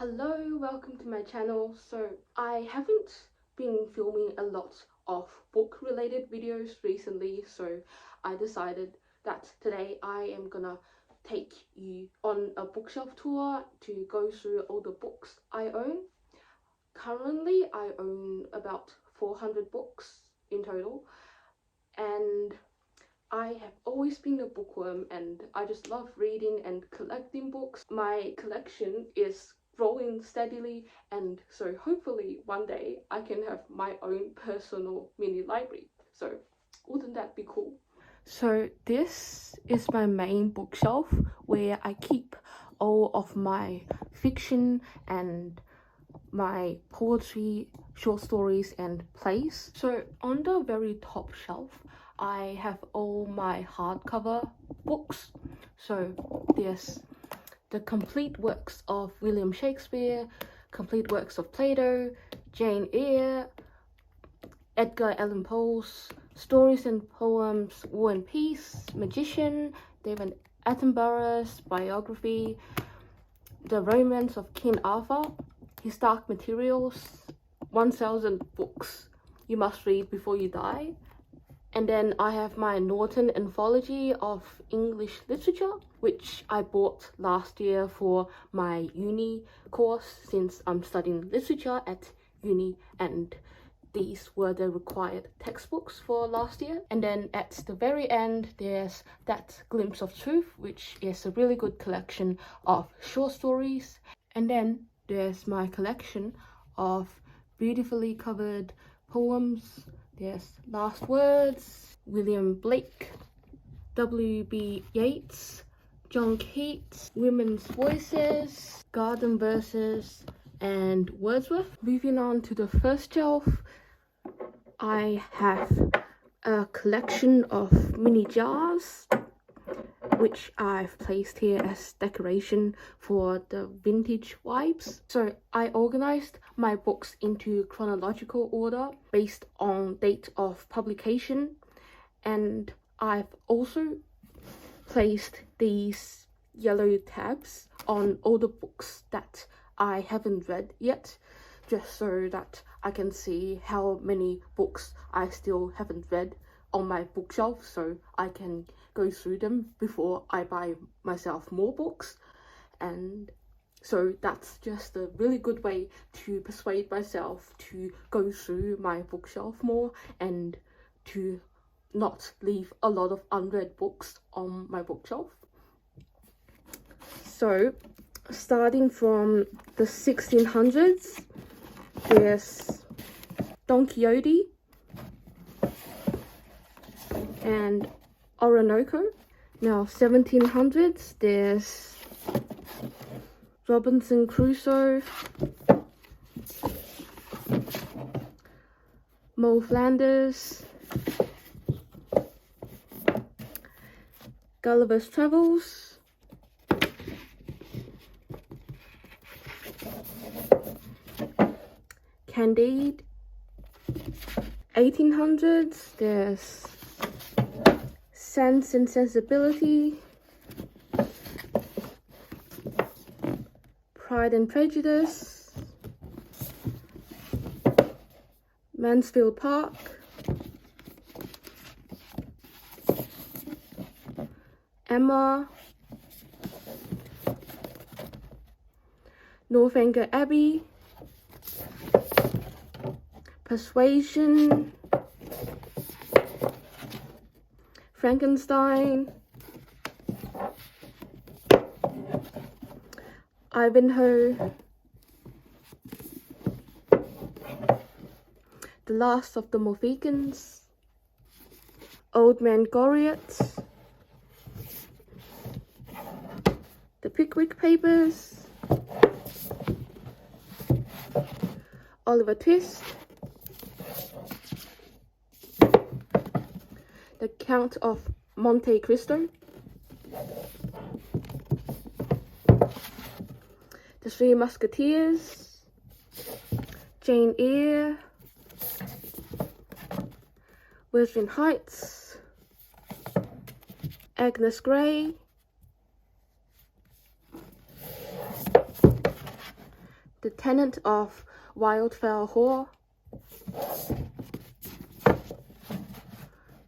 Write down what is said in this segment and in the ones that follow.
Hello, welcome to my channel. So I haven't been filming a lot of book related videos recently, so I decided that today I am gonna take you on a bookshelf tour to go through all the books I own. Currently I own about 400 books in total, and I have always been a bookworm and I just love reading and collecting books. My collection is growing steadily, and so hopefully one day I can have my own personal mini library. So wouldn't that be cool? So this is my main bookshelf where I keep all of my fiction and my poetry, short stories and plays. So on the very top shelf I have all my hardcover books. So there's the complete works of William Shakespeare, complete works of Plato, Jane Eyre, Edgar Allan Poe's stories and poems, War and Peace, Magician, David Attenborough's biography, The Romance of King Arthur, his Dark Materials, 1000 books you must read before you die. And then I have my Norton Anthology of English Literature, which I bought last year for my uni course since I'm studying literature at uni, and these were the required textbooks for last year. And then at the very end there's That Glimpse of Truth, which is a really good collection of short stories. And then there's my collection of beautifully covered poems. There's Last Words, William Blake, W.B. Yeats, John Keats, Women's Voices, Garden Verses, and Wordsworth. Moving on to the first shelf, I have a collection of mini jars, which I've placed here as decoration for the vintage vibes. So I organized my books into chronological order based on date of publication, and I've also placed these yellow tabs on all the books that I haven't read yet, just so that I can see how many books I still haven't read on my bookshelf, so I can go through them before I buy myself more books. And so that's just a really good way to persuade myself to go through my bookshelf more and to not leave a lot of unread books on my bookshelf. So starting from the 1600s, there's Don Quixote and Orinoco. Now 1700s, there's Robinson Crusoe, Mo Flanders, Gulliver's Travels, Candide. 1800s, there's Sense and Sensibility, Pride and Prejudice, Mansfield Park, Emma, Northanger Abbey, Persuasion, Frankenstein, Ivanhoe, The Last of the Mohicans, Old Man Goriot, The Pickwick Papers, Oliver Twist, The Count of Monte Cristo, The Three Musketeers, Jane Eyre, Wuthering Heights, Agnes Grey, The Tenant of Wildfell Hall,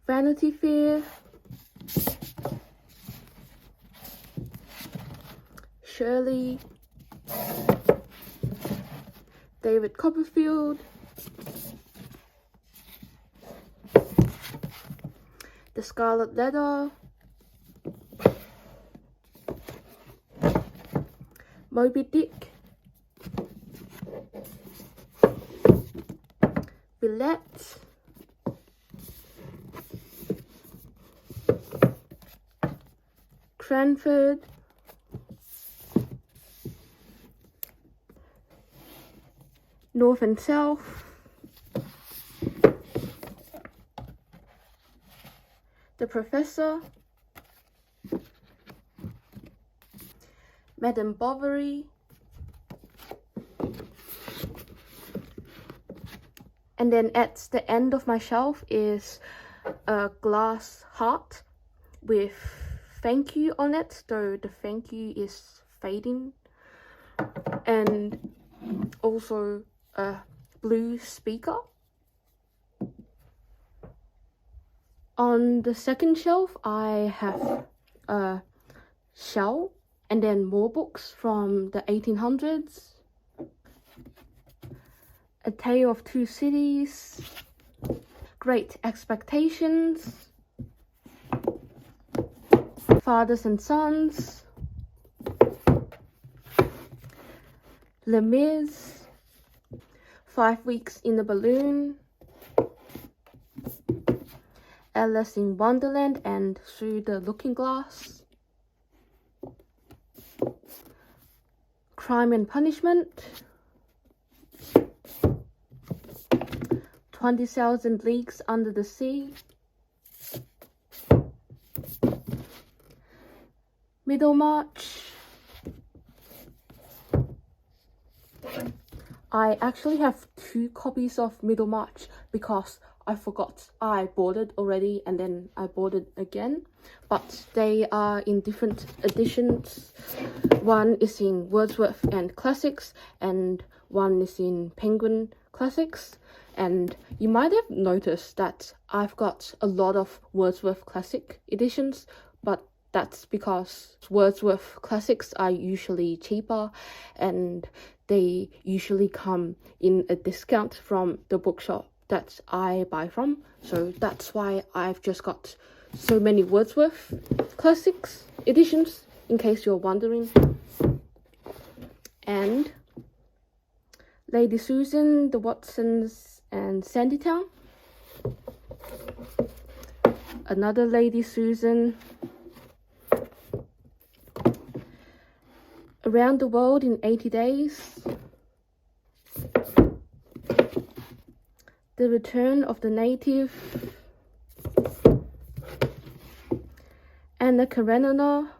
Vanity Fair, Shirley, David Copperfield, The Scarlet Letter, Moby Dick, Villette, Cranford, North and South, The Professor, Madame Bovary, and then at the end of my shelf is a glass heart with thank you on it, though the thank you is fading, and also a blue speaker. On the second shelf I have a shell and then more books from the 1800s. A Tale of Two Cities, Great Expectations, Fathers and Sons, Les Mis, 5 Weeks in a Balloon, Alice in Wonderland and Through the Looking Glass, Crime and Punishment, 20,000 Leagues Under the Sea, Middlemarch. I actually have 2 copies of Middlemarch because I forgot I bought it already and then I bought it again, but they are in different editions. One is in Wordsworth and Classics and one is in Penguin Classics. And you might have noticed that I've got a lot of Wordsworth Classic editions, but that's because Wordsworth Classics are usually cheaper and they usually come in a discount from the bookshop that I buy from. So that's why I've just got so many Wordsworth Classics editions, in case you're wondering. And Lady Susan, The Watsons, and Sandytown. Another Lady Susan. Around the World in 80 Days. The Return of the Native. Anna Karenina.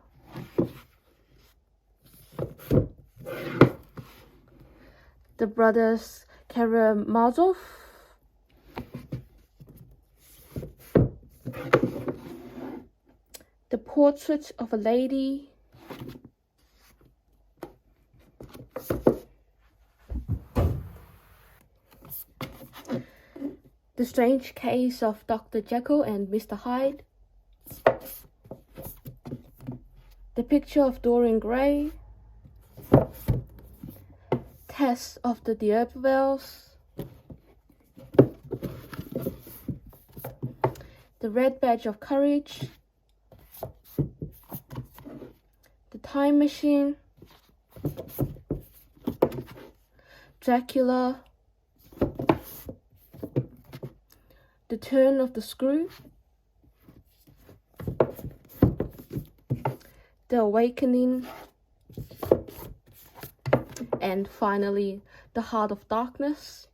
The Brothers Karamazov. The Portrait of a Lady. The Strange Case of Dr. Jekyll and Mr. Hyde. The Picture of Dorian Gray. Tess of the D'Urbervilles. The Red Badge of Courage. The Time Machine. Dracula. The Turn of the Screw. The Awakening. And finally, The Heart of Darkness.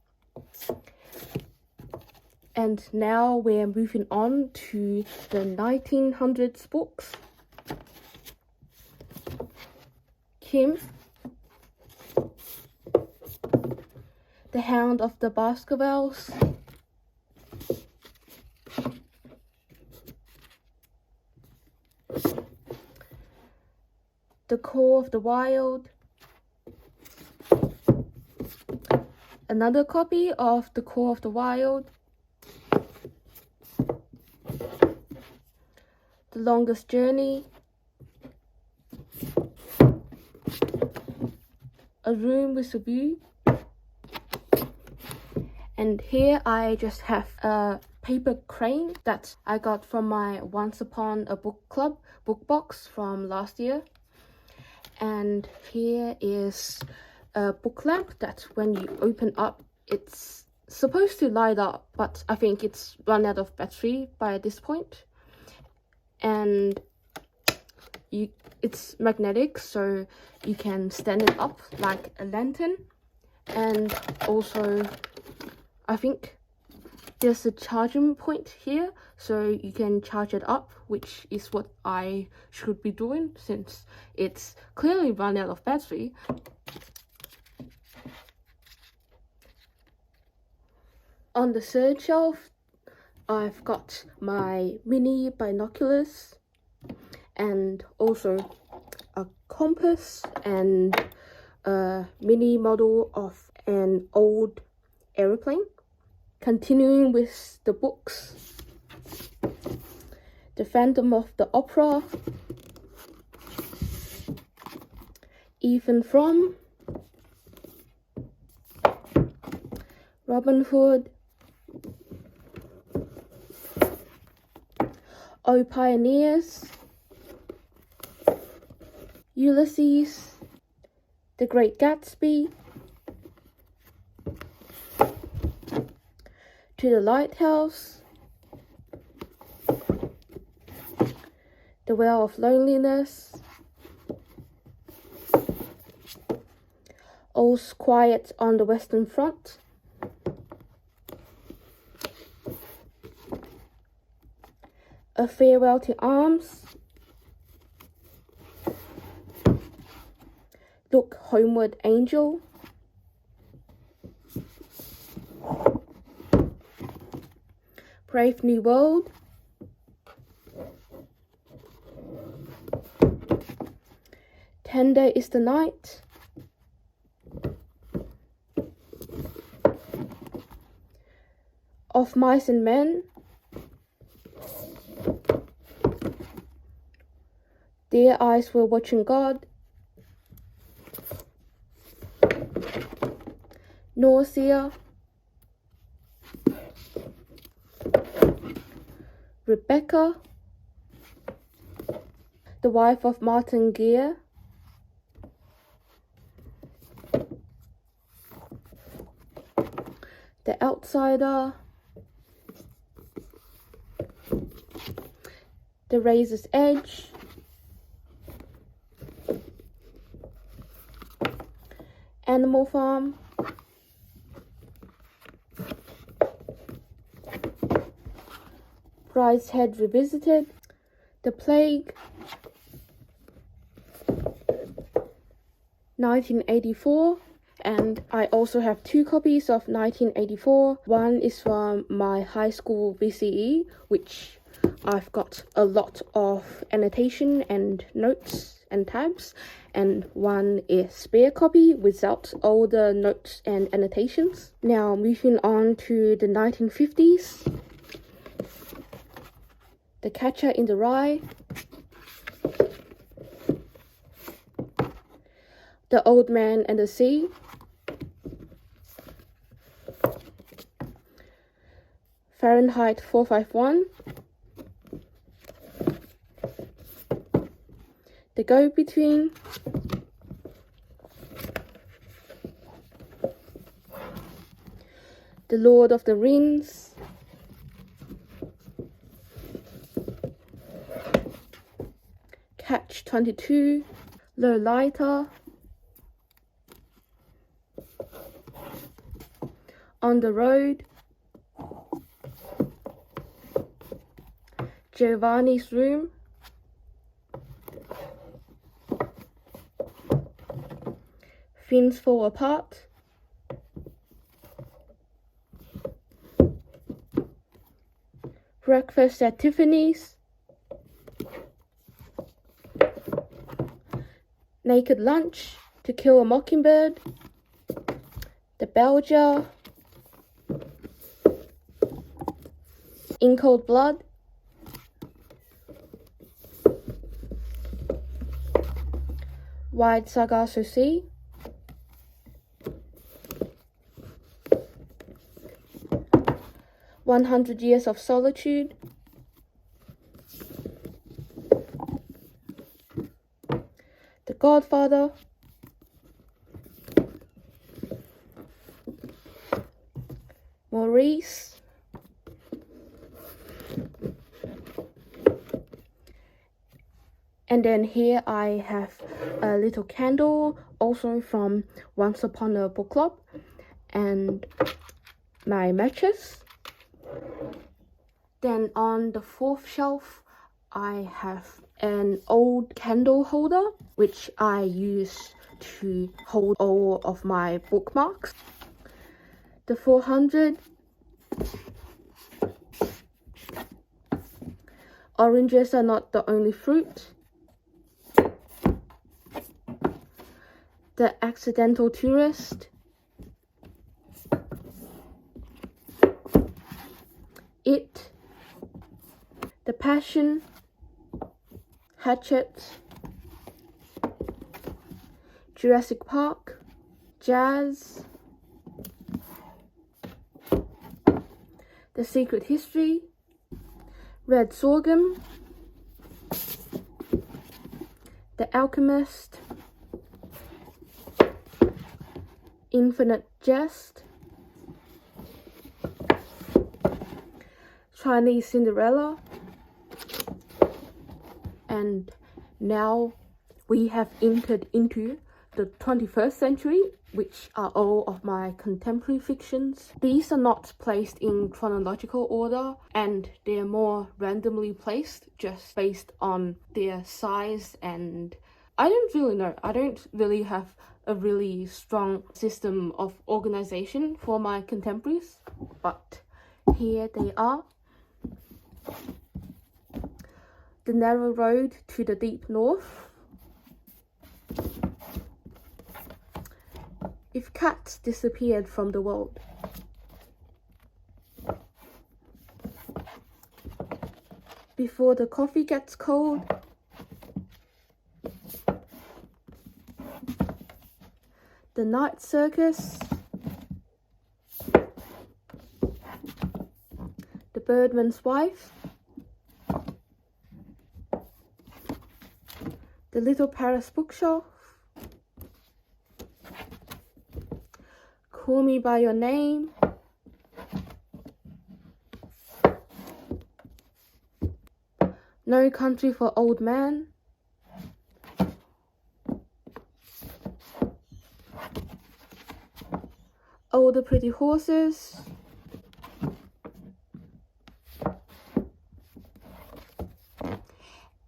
And now we're moving on to the 1900s books. Kim. The Hound of the Baskervilles. The Call of the Wild. Another copy of The Call of the Wild, The Longest Journey, A Room with a View, and here I just have a paper crane that I got from my Once Upon a Book Club book box from last year. And here is a book lamp that when you open up, it's supposed to light up, but I think it's run out of battery by this point. And it's magnetic, so you can stand it up like a lantern. And also, I think there's a charging point here, so you can charge it up, which is what I should be doing since it's clearly run out of battery. On the third shelf, I've got my mini binoculars and also a compass and a mini model of an old aeroplane. Continuing with the books, The Phantom of the Opera, Even From, Robin Hood, O Pioneers, Ulysses, The Great Gatsby, To the Lighthouse, The Well of Loneliness, All's Quiet on the Western Front, A Farewell to Arms, Look Homeward, Angel, Brave New World, Tender is the Night, Of Mice and Men, Their Eyes Were Watching God, Nausea, Rebecca, The Wife of Martin Gere, The Outsider, The Razor's Edge, Animal Farm, Brideshead Revisited, The Plague, 1984, and I also have two copies of 1984. One is from my high school VCE, which I've got a lot of annotation and notes and tabs, and one is spare copy without all the notes and annotations. Now moving on to the 1950s. The Catcher in the Rye, The Old Man and the Sea, Fahrenheit 451, The Go-Between, The Lord of the Rings, Catch-22, Lolita, On the Road, Giovanni's Room, Things Fall Apart, Breakfast at Tiffany's, Naked Lunch, To Kill a Mockingbird, The Belger, In Cold Blood, Wide Sargasso Sea, "100 Years of Solitude", The Godfather, Maurice, and then here I have a little candle, also from Once Upon a Book Club, and my matches. Then on the fourth shelf, I have an old candle holder, which I use to hold all of my bookmarks. The 400, Oranges Are Not the Only Fruit, The Accidental Tourist, It, The Passion, Hatchet, Jurassic Park, Jazz, The Secret History, Red Sorghum, The Alchemist, Infinite Jest, Chinese Cinderella, and now we have entered into the 21st century, which are all of my contemporary fictions. These are not placed in chronological order, and they're more randomly placed just based on their size, and I don't really know. I don't really have a really strong system of organization for my contemporaries, but here they are. The Narrow Road to the Deep North, If Cats Disappeared from the World, Before the Coffee Gets Cold, The Night Circus, The Birdman's Wife, The Little Paris Bookshelf, Call Me By Your Name, No Country for Old Men, All the Pretty Horses,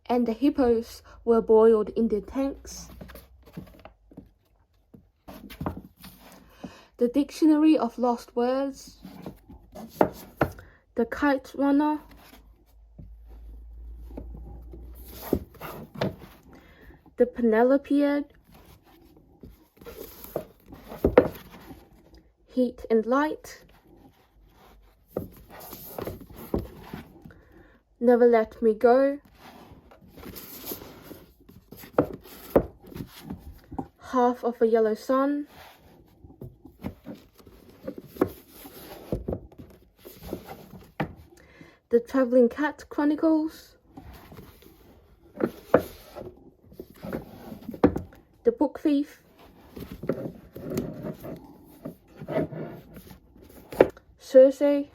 and the hippos were boiled in their tanks. The Dictionary of Lost Words, The Kite Runner, The Penelopiad, Heat and Light, Never Let Me Go, Half of a Yellow Sun, The Travelling Cat Chronicles, The Book Thief, Circe,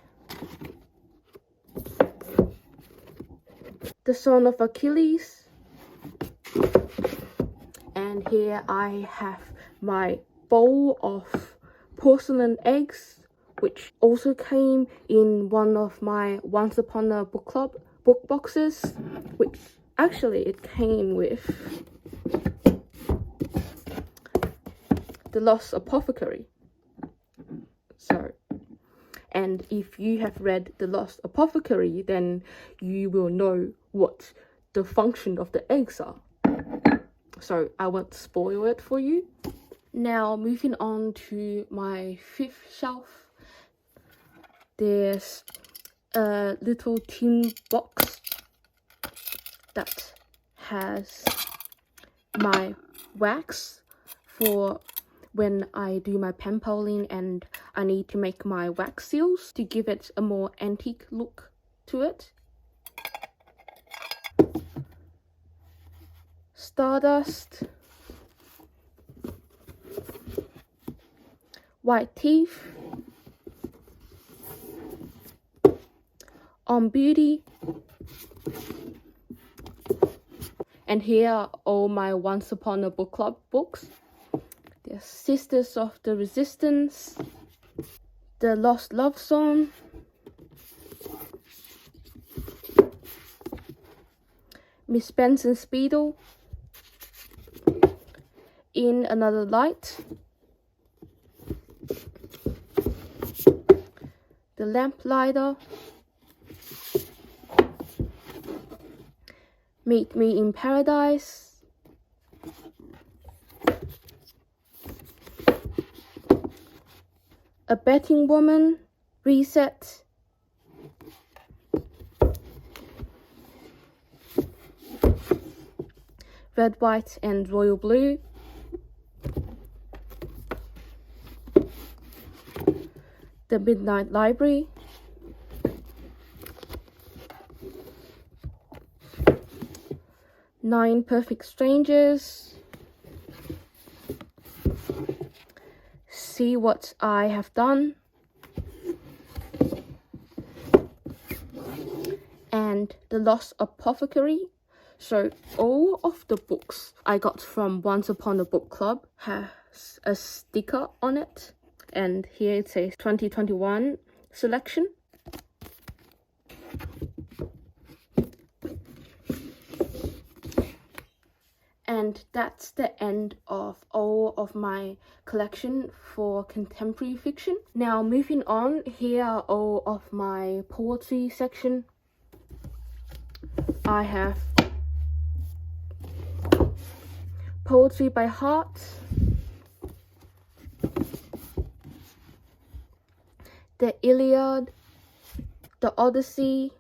The Son of Achilles, and here I have my bowl of porcelain eggs, which also came in one of my Once Upon a Book Club book boxes, which actually it came with The Lost Apothecary. So, and if you have read The Lost Apothecary, then you will know what the function of the eggs are. So I won't spoil it for you. Now moving on to my 5th shelf, there's a little tin box that has my wax for when I do my pen polling and I need to make my wax seals to give it a more antique look to it. Stardust, white teeth, on beauty, and here are all my Once Upon a Book Club books. The Sisters of the Resistance, The Lost Love Song, Miss Benson's Beetle, In Another Light, The Lamplighter, Meet Me in Paradise, A Betting Woman, Reset, Red, White and Royal Blue, The Midnight Library, Nine Perfect Strangers, See What I Have Done, and The Lost Apothecary. So all of the books I got from Once Upon a Book Club has a sticker on it, and here it says 2021 selection. And that's the end of all of my collection for contemporary fiction. Now moving on, here are all of my poetry section. I have poetry by heart, the Iliad, the Odyssey,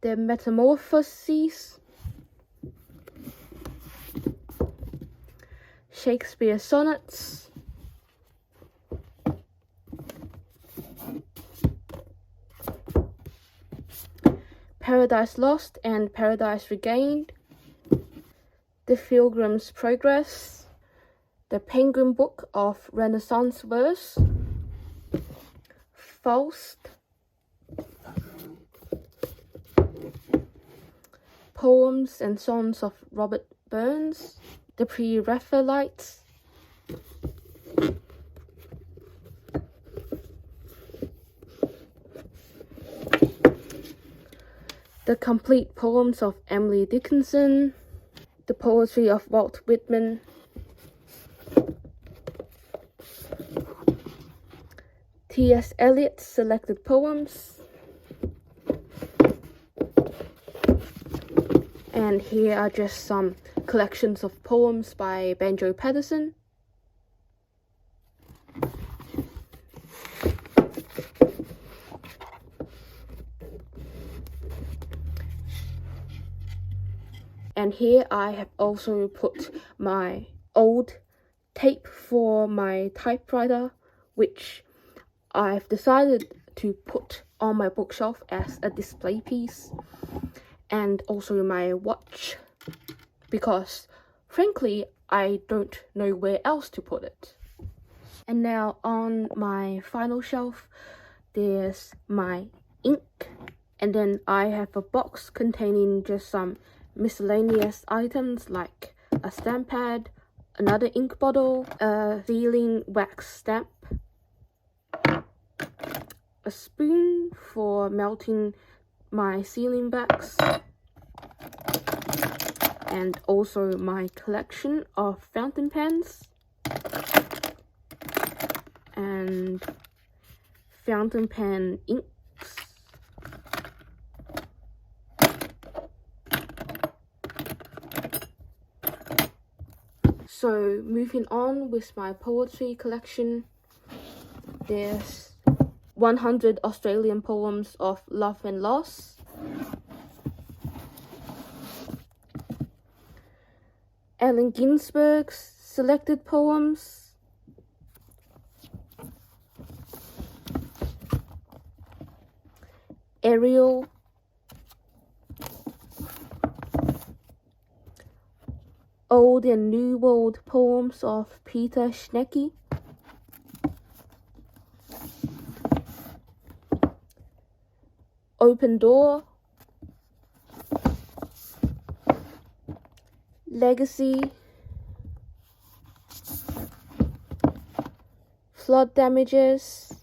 the Metamorphoses, Shakespeare sonnets, Paradise Lost and Paradise Regained, The Pilgrim's Progress, The Penguin Book of Renaissance Verse, Faust, Poems and Songs of Robert Burns, The Pre-Raphaelites, The Complete Poems of Emily Dickinson, The Poetry of Walt Whitman, T.S. Eliot's Selected Poems, and here are just some collections of poems by Banjo Paterson. And here I have also put my old tape for my typewriter, which I've decided to put on my bookshelf as a display piece, and also my watch, because frankly I don't know where else to put it. And now on my final shelf there's my ink, and then I have a box containing just some miscellaneous items like a stamp pad, another ink bottle, a sealing wax stamp, a spoon for melting my sealing wax, and also my collection of fountain pens and fountain pen inks. So moving on with my poetry collection, there's 100 Australian poems of love and loss, Allen Ginsberg's selected poems, Ariel, Old and New World poems of Peter Schnecke, Open Door, Legacy, Flood Damages,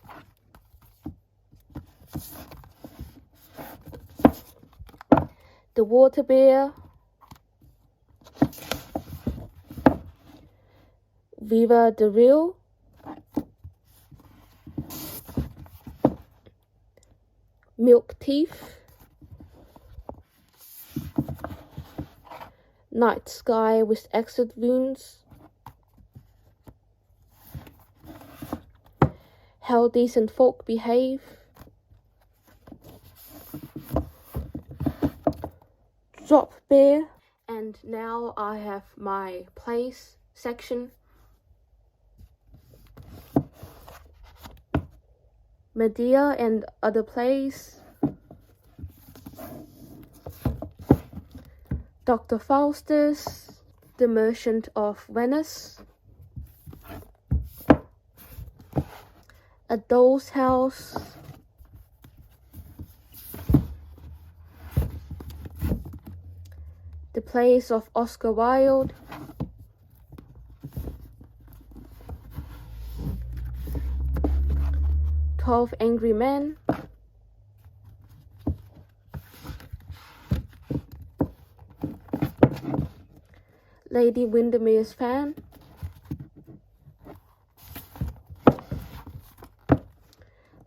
The Water Bear, Viva the Real, Milk Teeth, Night Sky with Exit Wounds, How Decent Folk Behave, Drop Bear, and now I have my place section. Medea and Other Plays, Dr. Faustus, The Merchant of Venice, A Doll's House, The Plays of Oscar Wilde, "12 Angry Men", Lady Windermere's Fan,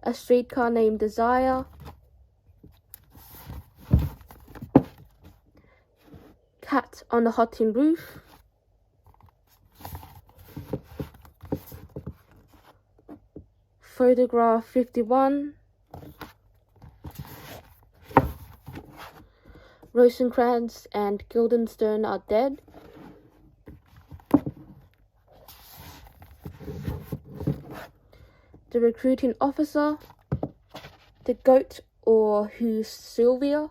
A Streetcar Named Desire, Cat on the Hot Tin Roof, Photograph 51, Rosencrantz and Guildenstern Are Dead, The Recruiting Officer, The Goat or Who's Sylvia,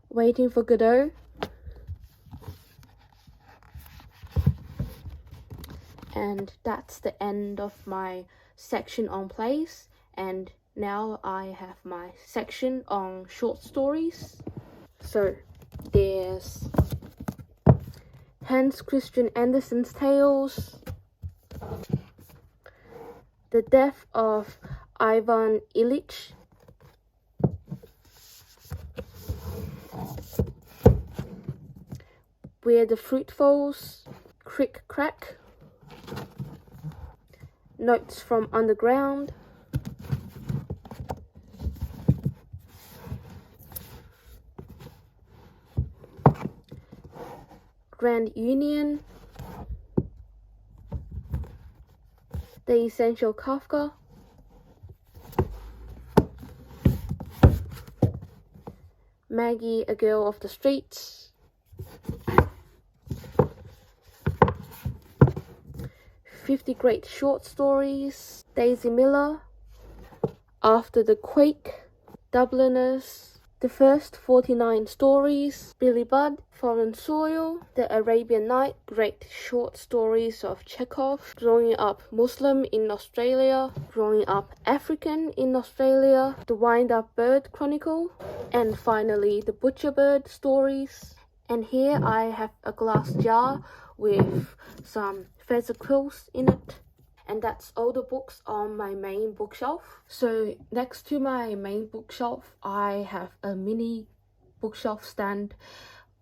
Waiting for Godot, and that's the end of my section on plays, and now I have my section on short stories. So there's Hans Christian Andersen's Tales, The Death of Ivan Ilyich, Where the Fruit Falls, Crick Crack, Notes from Underground, Grand Union, The Essential Kafka, Maggie, A Girl of the Streets, "50 Great Short Stories", Daisy Miller, After the Quake, Dubliners, The First 49 Stories, Billy Budd, Foreign Soil, The Arabian Night, Great Short Stories of Chekhov, Growing Up Muslim in Australia, Growing Up African in Australia, The Wind-Up Bird Chronicle, and finally The Butcher Bird Stories. And here I have a glass jar with some feather quills in it. And that's all the books on my main bookshelf. So next to my main bookshelf, I have a mini bookshelf stand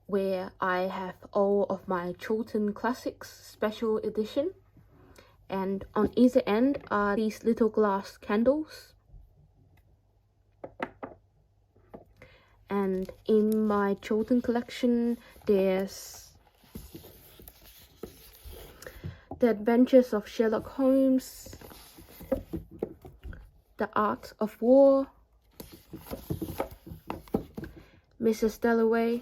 where I have all of my Chiltern Classics special edition. And on either end are these little glass candles. And in my children collection, there's The Adventures of Sherlock Holmes, The Art of War, Mrs. Dalloway,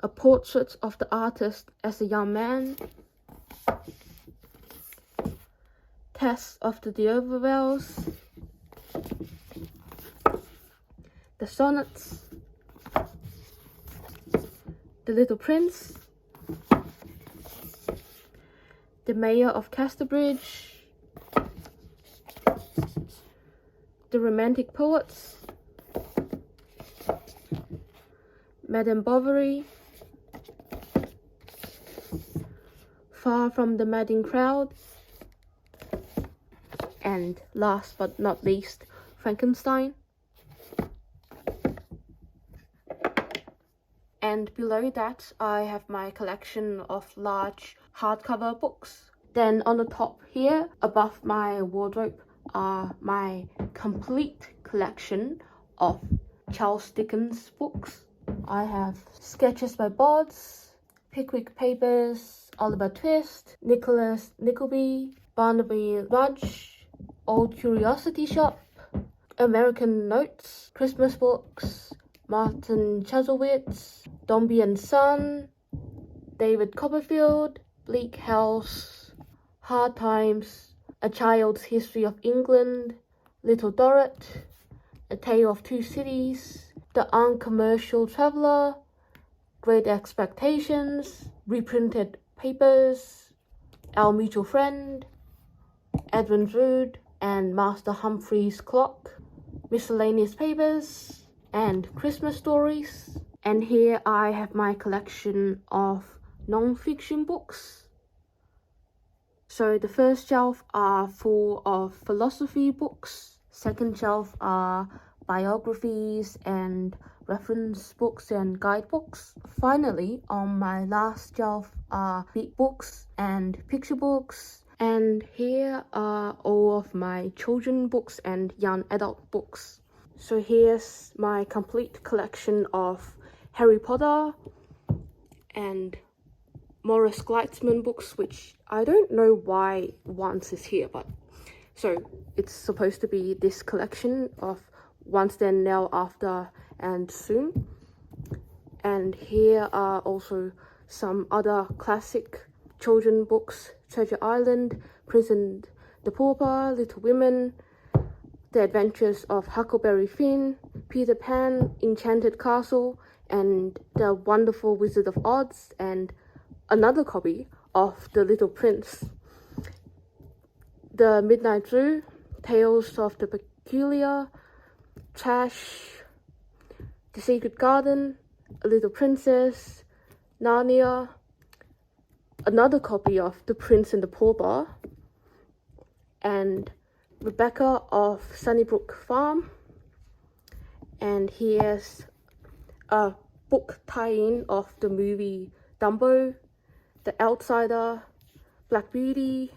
A Portrait of the Artist as a Young Man, Test of the D'Urbervilles, The Sonnets, The Little Prince, The Mayor of Casterbridge, The Romantic Poets, Madame Bovary, Far from the Madding Crowd, and last but not least, Frankenstein. And below that, I have my collection of large hardcover books. Then on the top here, above my wardrobe, are my complete collection of Charles Dickens books. I have Sketches by Boz, Pickwick Papers, Oliver Twist, Nicholas Nickleby, Barnaby Rudge, Old Curiosity Shop, American Notes, Christmas Books, Martin Chuzzlewit's, Dombey and Son, David Copperfield, Bleak House, Hard Times, A Child's History of England, Little Dorrit, A Tale of Two Cities, The Uncommercial Traveller, Great Expectations, Reprinted Papers, Our Mutual Friend, Edwin Drood, and Master Humphrey's Clock, Miscellaneous Papers, and Christmas Stories. And here I have my collection of non-fiction books. So the first shelf are full of philosophy books, second shelf are biographies and reference books and guidebooks. Finally, on my last shelf are big books and picture books. And here are all of my children books and young adult books. So here's my complete collection of Harry Potter and Morris Gleitzman books, which I don't know why Once is here, but so it's supposed to be this collection of Once, Then, Now, After, and Soon. And here are also some other classic children books: Treasure Island, Prince and the Pauper, Little Women, The Adventures of Huckleberry Finn, Peter Pan, Enchanted Castle, and The Wonderful Wizard of Oz, and another copy of The Little Prince. The Midnight Zoo, Tales of the Peculiar, Trash, The Secret Garden, A Little Princess, Narnia, another copy of The Prince and the Pauper, and Rebecca of Sunnybrook Farm. And here's a book tie-in of the movie Dumbo, The Outsider, Black Beauty,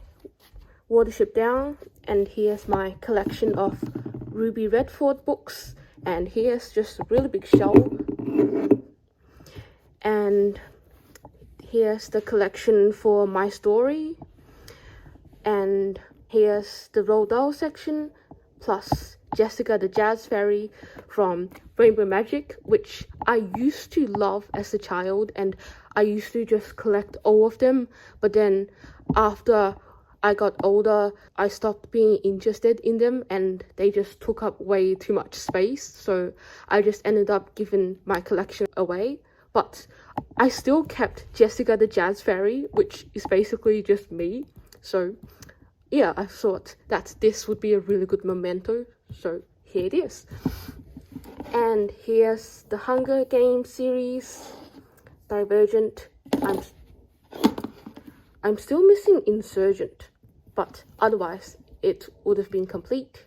Watership Down. And here's my collection of Ruby Redford books. And here's just a really big shelf. And here's the collection for My Story. And here's the Roald Dahl section, plus Jessica the Jazz Fairy from Rainbow Magic, which I used to love as a child, and I used to just collect all of them. But then after I got older, I stopped being interested in them, and they just took up way too much space, so I just ended up giving my collection away. But I still kept Jessica the Jazz Fairy, which is basically just me. So yeah, I thought that this would be a really good memento, so here it is. And here's the Hunger Games series, Divergent. I'm still missing Insurgent, but otherwise it would have been complete.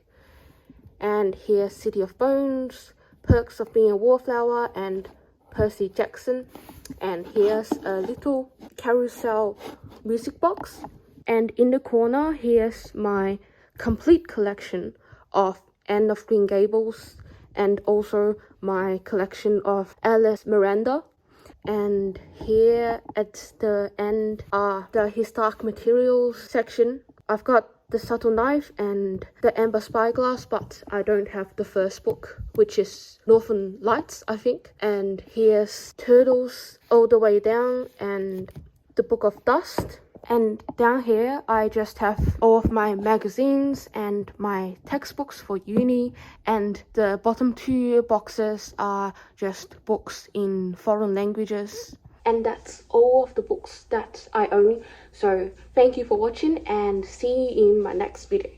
And here's City of Bones, Perks of Being a Wallflower, and Percy Jackson. And here's a little carousel music box. And in the corner, here's my complete collection of Anne of Green Gables, and also my collection of Alice Miranda. And here at the end are the historic materials section. I've got The Subtle Knife and The Amber Spyglass, but I don't have the first book, which is Northern Lights, I think. And here's Turtles all the way down and The Book of Dust. And down here I just have all of my magazines and my textbooks for uni, and the bottom two boxes are just books in foreign languages. And that's all of the books that I own. So thank you for watching and see you in my next video.